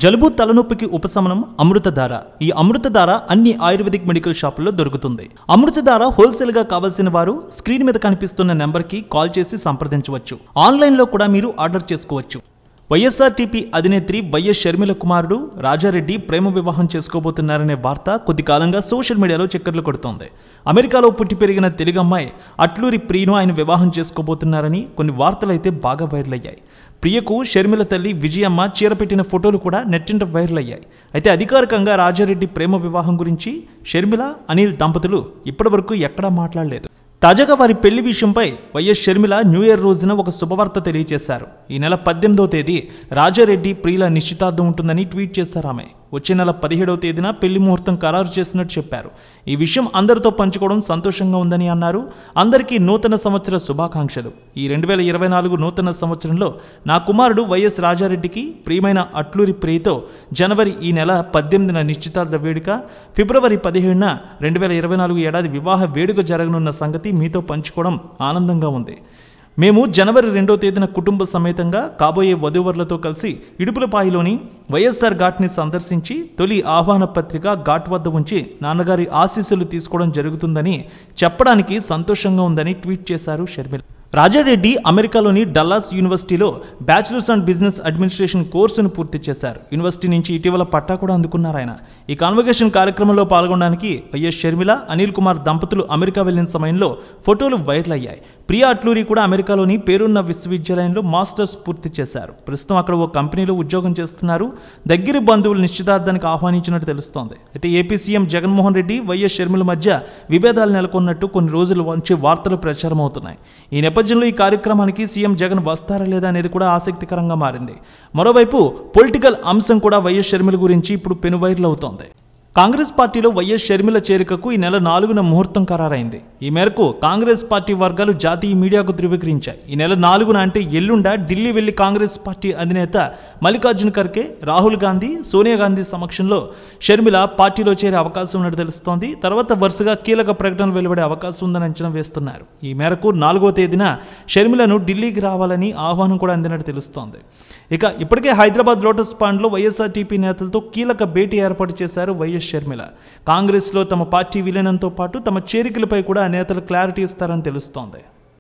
జలుబు తలనొప్పికి ఉపశమనం అమృతధార. ఈ అమృతధార అన్ని ఆయుర్వేదిక్ మెడికల్ షాపుల్లో దొరుకుతుంది. అమృతధార హోల్సేల్ గా కావాల్సిన వారు స్క్రీన్ మీద కనిపిస్తున్న నెంబర్కి కాల్ చేసి సంప్రదించవచ్చు. ఆన్లైన్లో కూడా మీరు ఆర్డర్ చేసుకోవచ్చు. వైఎస్ఆర్టీపీ అధినేత్రి వైఎస్ షర్మిల కుమారుడు రాజారెడ్డి ప్రేమ వివాహం చేసుకోబోతున్నారనే వార్త కొద్ది కాలంగా సోషల్ మీడియాలో చక్కర్లు కొడుతోంది. అమెరికాలో పుట్టి పెరిగిన తెలుగు అమ్మాయి అట్లూరి ప్రియను ఆయన వివాహం చేసుకోబోతున్నారని కొన్ని వార్తలైతే బాగా వైరల్ అయ్యాయి. ప్రియకు షర్మిల తల్లి విజయమ్మ చీర పెట్టిన ఫోటోలు కూడా నెట్టింట వైరల్ అయ్యాయి. అయితే అధికారికంగా రాజారెడ్డి ప్రేమ వివాహం గురించి షర్మిల, అనిల్ దంపతులు ఇప్పటివరకు ఎక్కడా మాట్లాడలేదు. తాజాగా వారి పెళ్లి విషయంపై వైఎస్ షర్మిల న్యూ ఇయర్ రోజున ఒక శుభవార్త తెలియజేశారు. ఈ నెల 18వ తేదీ రాజారెడ్డి ప్రియుల నిశ్చితార్థం ఉంటుందని ట్వీట్ చేశారు ఆమె. వచ్చే నెల 17వ తేదీన పెళ్లి ముహూర్తం ఖరారు చేసినట్టు చెప్పారు. ఈ విషయం అందరితో పంచుకోవడం సంతోషంగా ఉందని అన్నారు. అందరికీ నూతన సంవత్సర శుభాకాంక్షలు. ఈ 2024 నూతన సంవత్సరంలో నా కుమారుడు వైఎస్ రాజారెడ్డికి ప్రియమైన అట్లూరి ప్రియతో జనవరి ఈ నెల 18న నిశ్చితార్థ వేడుక, ఫిబ్రవరి 17న 2024 ఏడాది వివాహ వేడుక జరగనున్న సంగతి మీతో పంచుకోవడం ఆనందంగా ఉంది. మేము జనవరి 2వ తేదీన కుటుంబ సమేతంగా కాబోయే వధూవరులతో కలిసి ఇడుపులపాయలోని వైఎస్ఆర్ ఘాట్ని సందర్శించి తొలి ఆహ్వాన పత్రిక ఘాట్ వద్ద ఉంచి నాన్నగారి ఆశీస్సులు తీసుకోవడం జరుగుతుందని చెప్పడానికి సంతోషంగా ఉందని ట్వీట్ చేశారు షర్మిల. రాజారెడ్డి అమెరికాలోని డల్లాస్ యూనివర్సిటీలో బ్యాచిలర్స్ అండ్ బిజినెస్ అడ్మినిస్ట్రేషన్ కోర్సును పూర్తి చేశారు. యూనివర్సిటీ నుంచి ఇటీవల పట్టా కూడా అందుకున్నారు ఆయన. ఈ కాన్వకేషన్ కార్యక్రమంలో పాల్గొనడానికి వైఎస్ షర్మిల, అనిల్ కుమార్ దంపతులు అమెరికా వెళ్లిన సమయంలో ఫోటోలు వైరల్ అయ్యాయి. ప్రియా అట్లూరి కూడా అమెరికాలోని పేరున్న విశ్వవిద్యాలయంలో మాస్టర్స్ పూర్తి చేశారు. ప్రస్తుతం అక్కడ ఓ కంపెనీలో ఉద్యోగం చేస్తున్నారు. దగ్గరి బంధువులు నిశ్చితార్థానికి ఆహ్వానించినట్టు తెలుస్తోంది. అయితే AP CM Jaganmohan Reddy, YS Sharmila మధ్య విభేదాలు నెలకొన్నట్టు కొన్ని రోజుల నుంచి వార్తలు ప్రచారం అవుతున్నాయి. ఈ నేపథ్యంలో ఈ కార్యక్రమానికి సీఎం జగన్ వస్తారా లేదా అనేది కూడా ఆసక్తికరంగా మారింది. మరోవైపు పొలిటికల్ అంశం కూడా వైఎస్ షర్మిల గురించి ఇప్పుడు పెను వైరల్ అవుతోంది. కాంగ్రెస్ పార్టీలో వైఎస్ షర్మిల చేరికకు ఈ నెల 4న ముహూర్తం ఖరారైంది. ఈ మేరకు కాంగ్రెస్ పార్టీ వర్గాలు జాతీయ మీడియాకు ధృవీకరించాయి. ఈ నెల 4న అంటే ఎల్లుండ ఢిల్లీ వెళ్లి కాంగ్రెస్ పార్టీ అధినేత మల్లికార్జున ఖర్గే, రాహుల్ గాంధీ, సోనియా గాంధీ సమక్షంలో షర్మిల పార్టీలో చేరే అవకాశం ఉన్నట్టు తెలుస్తోంది. తర్వాత వరుసగా కీలక ప్రకటనలు వెలువడే అవకాశం ఉందని అంచనా వేస్తున్నారు. ఈ మేరకు 4వ తేదీన షర్మిలను ఢిల్లీకి రావాలని ఆహ్వానం కూడా అందినట్టు తెలుస్తోంది. ఇక ఇప్పటికే హైదరాబాద్ లోటస్ పాండ్లో వైఎస్ఆర్టీపీ నేతలతో కీలక భేటీ ఏర్పాటు చేశారు వైఎస్ షర్మిల. కాంగ్రెస్లో తమ పార్టీ విలీనంతో పాటు తమ చేరికలపై కూడా నేతలు క్లారిటీ ఇస్తారని తెలుస్తోంది.